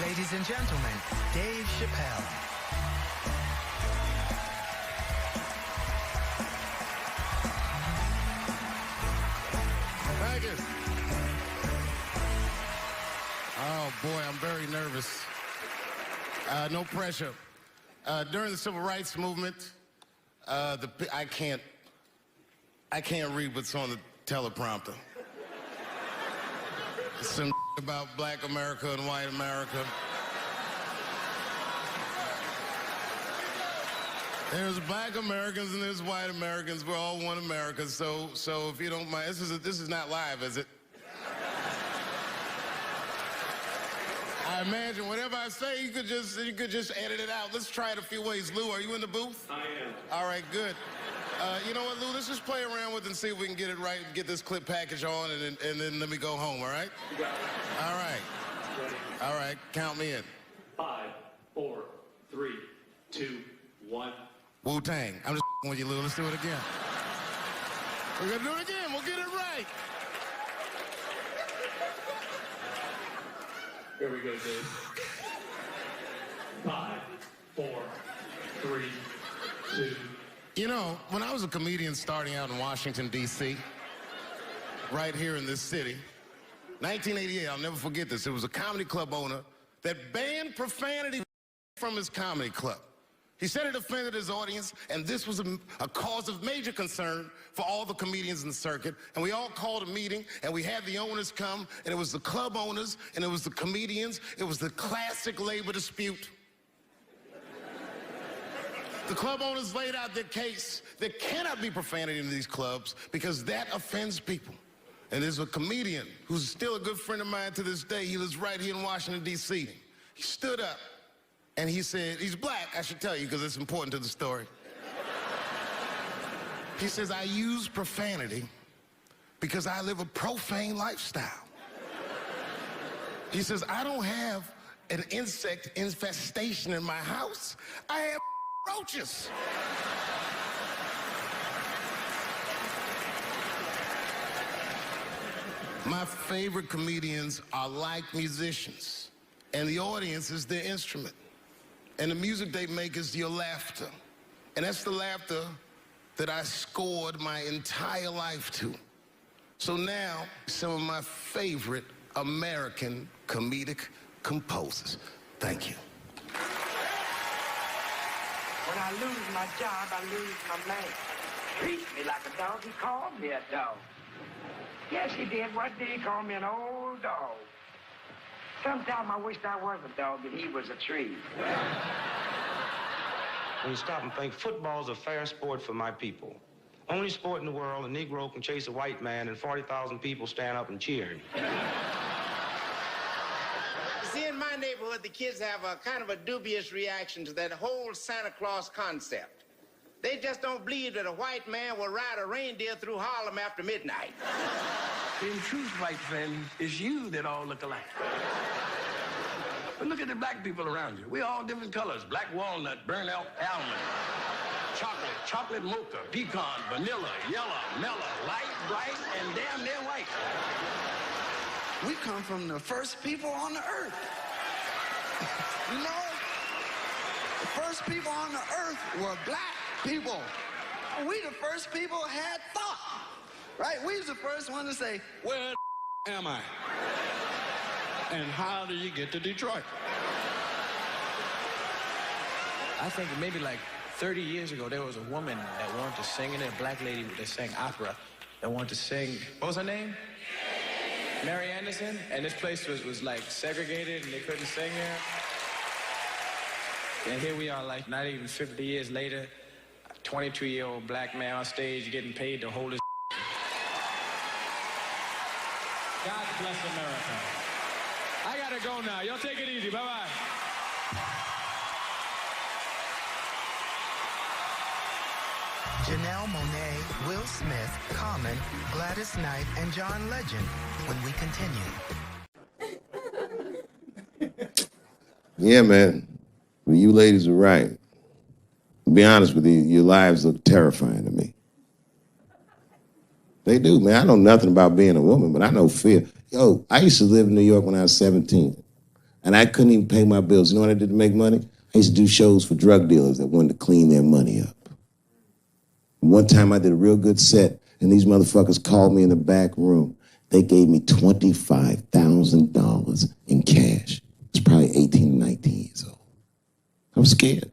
Ladies and gentlemen, Dave Chappelle. Thank you. Oh, boy, I'm very nervous. No pressure. During the Civil Rights Movement, I can't read what's on the teleprompter. Some about black America and white America. There's black Americans and there's white Americans. We're all one America. So if you don't mind, this is not live, is it? I imagine whatever I say, you could just edit it out. Let's try it a few ways. Lou, are you in the booth? I am. All right, good. You know what, Lou? Let's just play around with it and see if we can get it right and get this clip package on, and then let me go home, all right? You got it. All right. Ready? All right, count me in. 5, 4, 3, 2, 1. Wu-Tang. I'm just with you, Lou. Let's do it again. We're gonna do it again. We'll get it right. Here we go, Dave. 5, 4, 3, 2. You know, when I was a comedian starting out in Washington, D.C., right here in this city, 1988, I'll never forget this. It was a comedy club owner that banned profanity from his comedy club. He said it offended his audience, and this was a cause of major concern for all the comedians in the circuit. And we all called a meeting, and we had the owners come, and it was the club owners, and it was the comedians. It was the classic labor dispute. The club owners laid out their case. There cannot be profanity in these clubs because that offends people. And there's a comedian who's still a good friend of mine to this day. He lives right here in Washington, D.C. He stood up and he said, he's black, I should tell you, because it's important to the story. He says, I use profanity because I live a profane lifestyle. He says, I don't have an insect infestation in my house. I have roaches. My favorite comedians are like musicians, and the audience is their instrument. And the music they make is your laughter. And that's the laughter that I scored my entire life to. So now, some of my favorite American comedic composers. Thank you. When I lose my job, I lose my man. Treats me like a dog. He called me a dog. Yes, he did. What did he call me? An old dog. Sometimes I wished I was a dog and he was a tree. When you stop and think, football's a fair sport for my people. Only sport in the world a Negro can chase a white man and 40,000 people stand up and cheer. See, in my neighborhood, the kids have a kind of a dubious reaction to that whole Santa Claus concept. They just don't believe that a white man will ride a reindeer through Harlem after midnight. In truth, white friend, it's you that all look alike. But look at the black people around you. We all different colors. Black walnut, burnt almond, chocolate mocha, pecan, vanilla, yellow, mellow, light, bright, and damn near white. We come from the first people on the earth. You know, the first people on the earth were black people. We the first people had thought, right? We was the first one to say, where am I? And how do you get to Detroit? I think maybe like 30 years ago, there was a woman that wanted to sing in there, a black lady that sang opera, that wanted to sing, what was her name? Mary Anderson, and this place was like segregated and they couldn't sing there. And here we are, like not even 50 years later, a 22-year-old black man on stage getting paid to hold his. God bless America. I gotta go now. Y'all take it easy. Bye-bye. Janelle Monáe, Will Smith, Common, Gladys Knight, and John Legend when we continue. Yeah, man. You ladies are right. To be honest with you, your lives look terrifying to me. They do, man. I know nothing about being a woman, but I know fear. Yo, I used to live in New York when I was 17. And I couldn't even pay my bills. You know what I did to make money? I used to do shows for drug dealers that wanted to clean their money up. One time I did a real good set, and these motherfuckers called me in the back room. They gave me $25,000 in cash. I was probably 18, 19 years old. I was scared.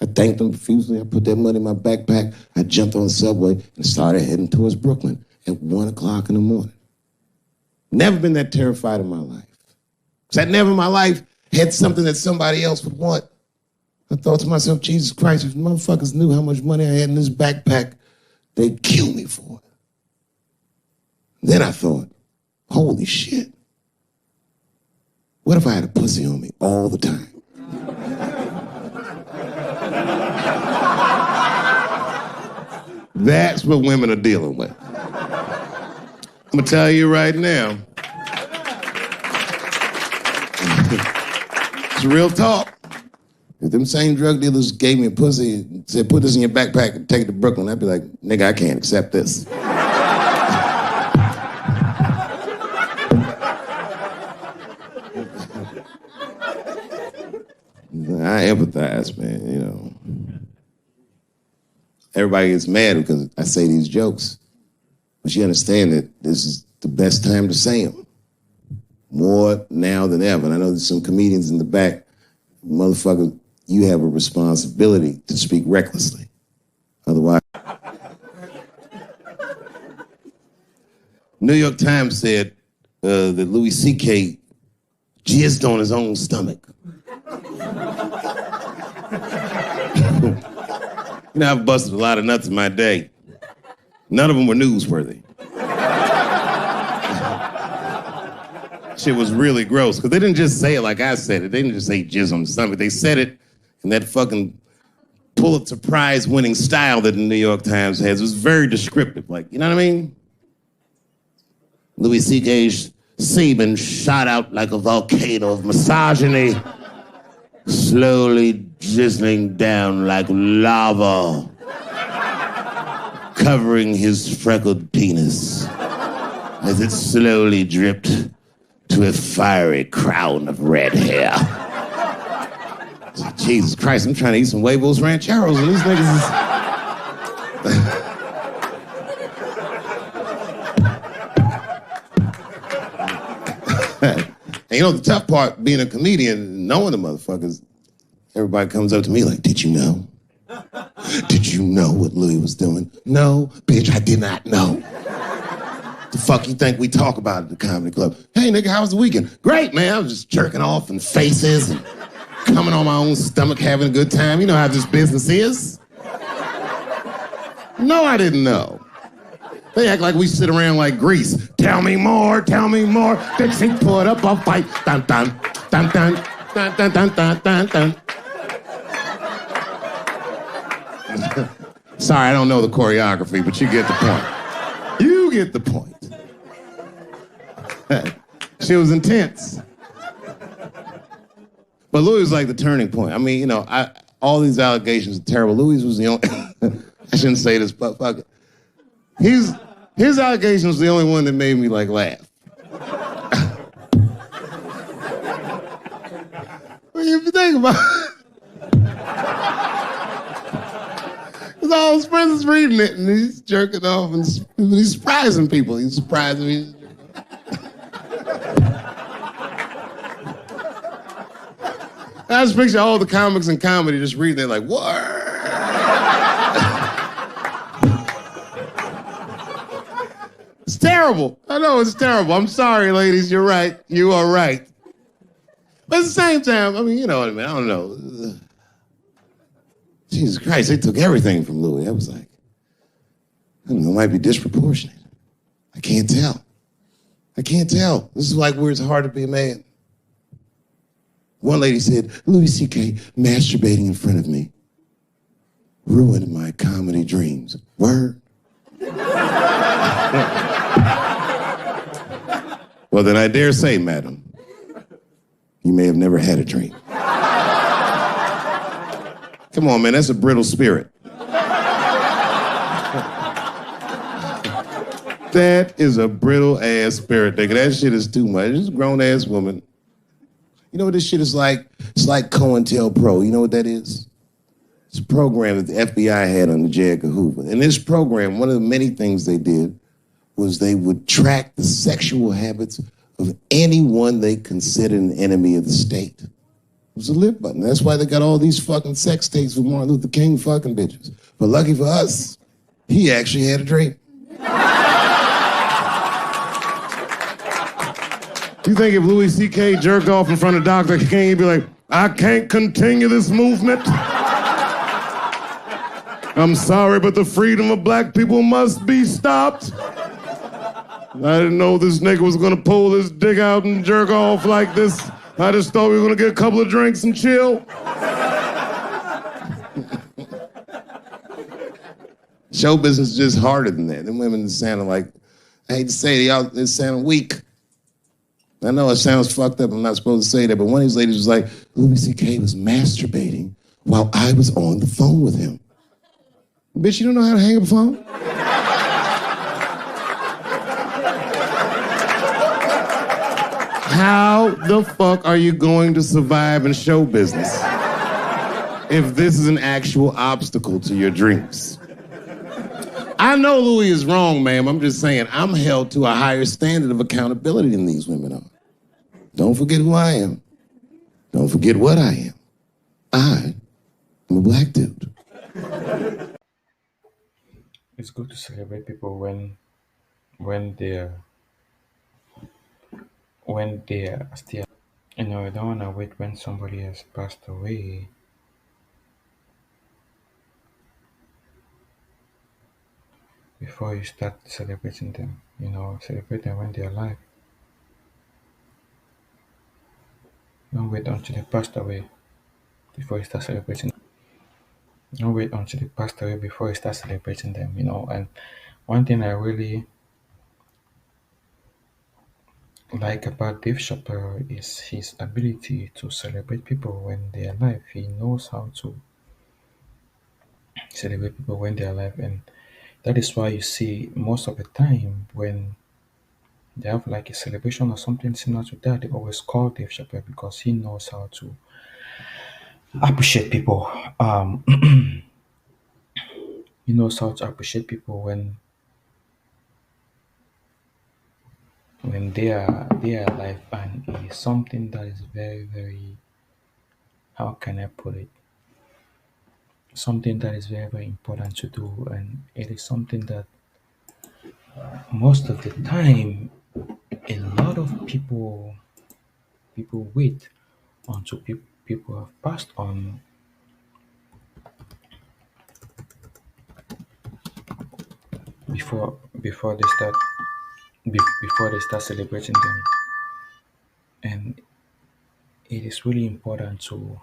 I thanked them profusely. I put that money in my backpack. I jumped on the subway and started heading towards Brooklyn at 1 o'clock in the morning. Never been that terrified in my life. Because I never in my life had something that somebody else would want. I thought to myself, Jesus Christ, if motherfuckers knew how much money I had in this backpack, they'd kill me for it. Then I thought, holy shit. What if I had a pussy on me all the time? That's what women are dealing with. I'm gonna tell you right now. It's real talk. If them same drug dealers gave me a pussy and said, put this in your backpack and take it to Brooklyn, I'd be like, nigga, I can't accept this. I empathize, man, you know. Everybody gets mad because I say these jokes. But you understand that this is the best time to say them. More now than ever. And I know there's some comedians in the back. Motherfucker, you have a responsibility to speak recklessly. Otherwise... New York Times said that Louis C.K. jizzed on his own stomach. You know, I've busted a lot of nuts in my day. None of them were newsworthy. Shit was really gross, because they didn't just say it like I said it. They didn't just say jizz on the stomach. They said it in that fucking Pulitzer Prize winning style that the New York Times has. It was very descriptive, like, you know what I mean? Louis C.K.'s semen shot out like a volcano of misogyny, slowly drizzling down like lava, covering his freckled penis as it slowly dripped to a fiery crown of red hair. Jesus Christ, I'm trying to eat some huevos rancheros and these niggas is... And you know, the tough part, being a comedian, knowing the motherfuckers, everybody comes up to me like, did you know? Did you know what Louis was doing? No, bitch, I did not know. The fuck you think we talk about at the comedy club? Hey, nigga, how was the weekend? Great, man. I was just jerking off in faces and coming on my own stomach, having a good time. You know how this business is. No, I didn't know. They act like we sit around like Grease. Tell me more, tell me more. Dixie, put up a fight. Dun, dun, dun, dun, dun, dun, dun, dun, dun, dun. Sorry, I don't know the choreography, but you get the point. You get the point. She was intense. But Louis was like the turning point. I mean, you know, all these allegations are terrible. Louis was the only... I shouldn't say this, but fuck it. His allegation was the only one that made me, like, laugh. Well, if you think about it, because all his friends is reading it, and he's jerking off, and he's surprising people. He's surprising me. I just picture all the comics in comedy just reading it like, what? It's terrible. I know it's terrible. I'm sorry, ladies. You're right. You are right. But at the same time, I mean, you know what I mean? I don't know. Jesus Christ, they took everything from Louis. I was like, I don't know, it might be disproportionate. I can't tell. I can't tell. This is like where it's hard to be a man. One lady said, Louis C.K. masturbating in front of me ruined my comedy dreams. Word? Well, then I dare say, madam, you may have never had a dream. Come on, man, that's a brittle spirit. That is a brittle-ass spirit, nigga. That shit is too much. This grown-ass woman. You know what this shit is like? It's like COINTELPRO. You know what that is? It's a program that the FBI had under J. Edgar Hoover. In this program, one of the many things they did was they would track the sexual habits of anyone they considered an enemy of the state. It was a live button. That's why they got all these fucking sex tapes with Martin Luther King fucking bitches. But lucky for us, he actually had a dream. You think if Louis C.K. jerked off in front of Dr. King, he'd be like, I can't continue this movement? I'm sorry, but the freedom of black people must be stopped. I didn't know this nigga was gonna pull his dick out and jerk off like this. I just thought we were gonna get a couple of drinks and chill. Show business is just harder than that. Them women sounded like, I hate to say it, y'all, they sound weak. I know it sounds fucked up, I'm not supposed to say that, but one of these ladies was like, Louis C.K. was masturbating while I was on the phone with him. Bitch, you don't know how to hang up a phone? How the fuck are you going to survive in show business if this is an actual obstacle to your dreams? I know Louis is wrong, ma'am. I'm just saying I'm held to a higher standard of accountability than these women are. Don't forget who I am. Don't forget what I am. I am a black dude. It's good to celebrate people when they're still. You know, you don't wanna wait when somebody has passed away before you start celebrating them. You know, celebrate them when they're alive. Don't wait until they passed away before you start celebrating. Don't wait until they passed away before you start celebrating them. You know, and one thing I really like about Dave Chappelle is his ability to celebrate people when they're alive. He knows how to celebrate people when they're alive, and that is why you see most of the time when they have like a celebration or something similar to that, they always call Dave Chappelle because he knows how to appreciate people. He knows how to appreciate people when they are alive, and it is something that is very very, how can I put it, something that is very very important to do, and it is something that most of the time a lot of people wait until people have passed on before they start before they start celebrating them. And it is really important to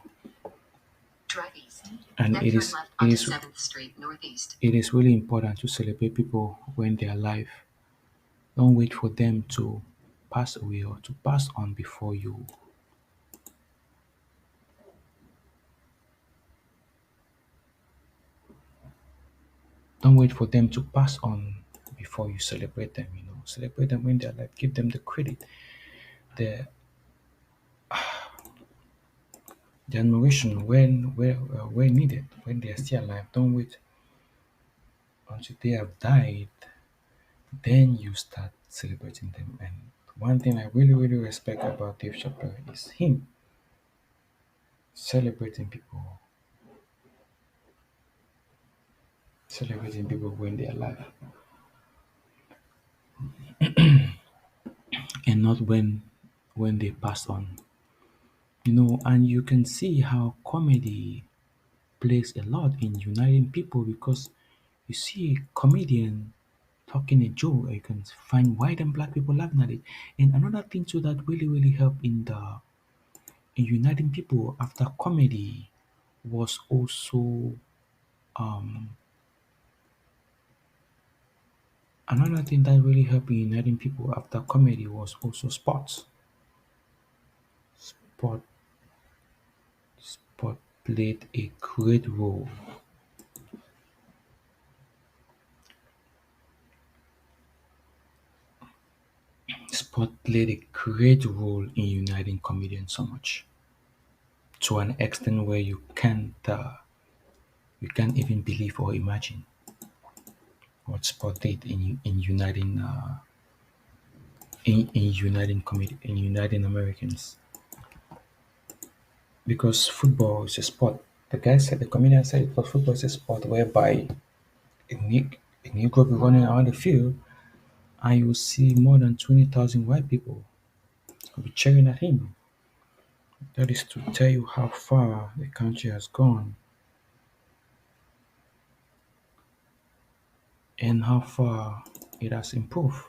Drive east. and Then it turn is left it onto is 7th Street Northeast. it is really important to celebrate people when they're alive. Don't wait for them to pass away or to pass on before you. Don't wait for them to pass on before you celebrate them. You know, celebrate them when they're alive. Give them the credit, the the admiration when needed, when they are still alive. Don't wait until they have died, then you start celebrating them. And one thing I really really respect about Dave Chappelle is him celebrating people, celebrating people when they're alive, and not when they pass on. You know, and you can see how comedy plays a lot in uniting people because you see a comedian talking a joke, you can find white and black people laughing at it. And another thing too that really really helped in uniting people after comedy was also um another thing that really helped in uniting people after comedy was also sports. Sport sport played a great role. sport played a great role in uniting comedians so much, to an extent where you can't even believe or imagine what sport did in uniting in uniting Americans. Because football is a sport. The comedian said, because football is a sport whereby a Negro will be running around the field and you will see more than 20,000 white people will be cheering at him. That is to tell you how far the country has gone and how far it has improved.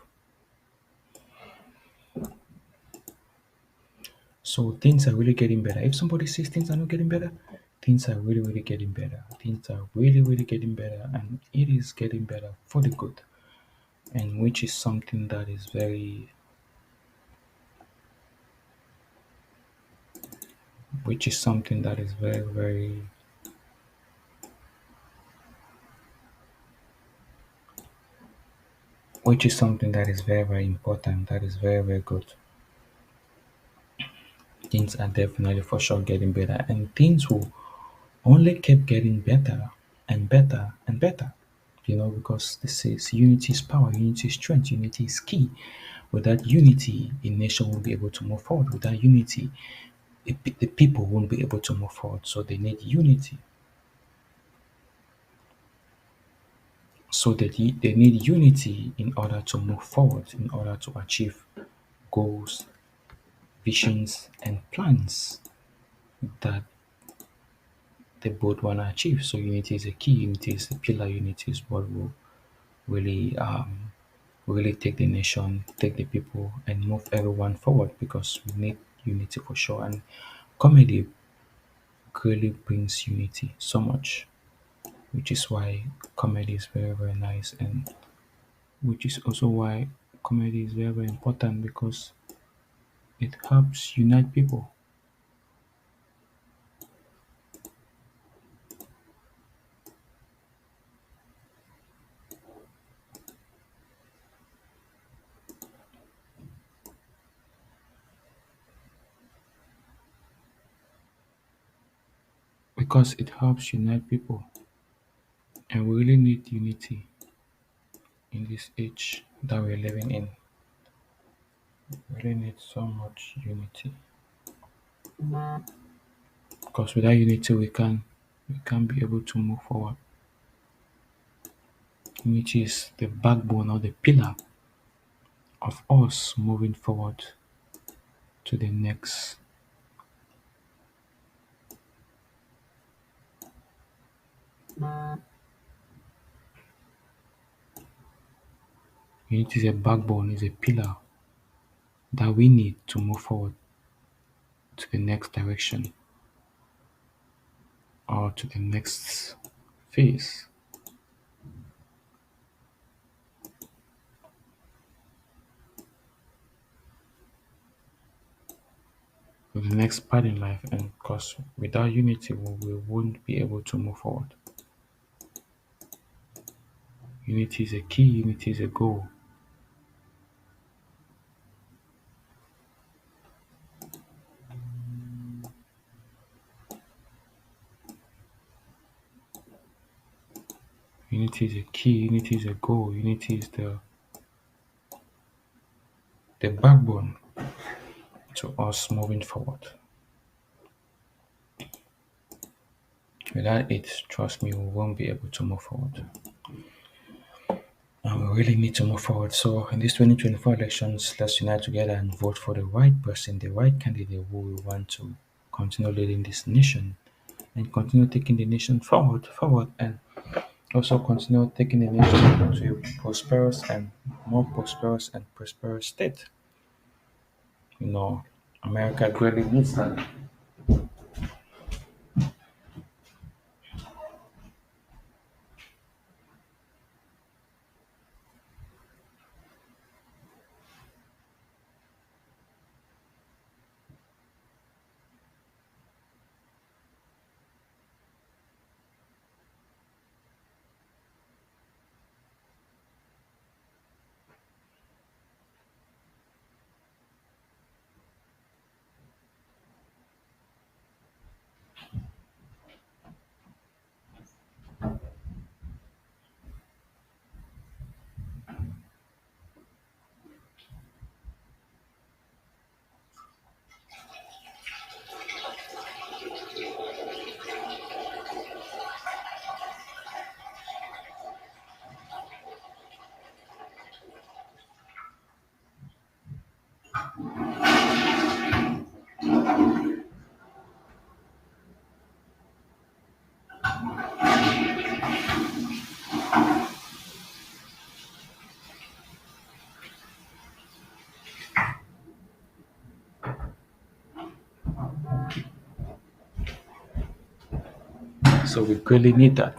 So things are really getting better. If somebody says things are not getting better, things are really, really getting better. Things are really, really getting better, and it is getting better for the good. And which is something that is very, which is something that is very, very, which is something that is very, very important. That is very, very good. Things are definitely for sure getting better, and things will only keep getting better and better and better. Because this is unity is power, unity is strength, unity is key. Without unity, a nation won't be able to move forward. Without unity, the people won't be able to move forward. So they need unity. They need unity in order to move forward, in order to achieve goals, visions, and plans that they both want to achieve. So unity is a key. Unity is a pillar. Unity is what will really really take the nation, take the people, and move everyone forward, because we need unity for sure. And comedy really brings unity so much, which is why comedy is very, very nice, and which is also why comedy is very, very important, because it helps unite people. Because it helps unite people, and we really need unity in this age that we're living in. We really need so much unity, because without unity we can't be able to move forward. Unity is the backbone or the pillar of us moving forward to the next. Unity is a backbone, is a pillar that we need to move forward to the next direction or to the next phase, to the next part in life. And because without unity, we won't be able to move forward. Unity is a key, unity is a goal. Unity is a key, unity is a goal, unity is the backbone to us moving forward. Without it, trust me, we won't be able to move forward. And we really need to move forward. So in these 2024 elections, let's unite together and vote for the right person, the right candidate who we want to continue leading this nation and continue taking the nation forward, and also continue taking the nation to a prosperous and more prosperous state. America greatly needs that. So we really need that.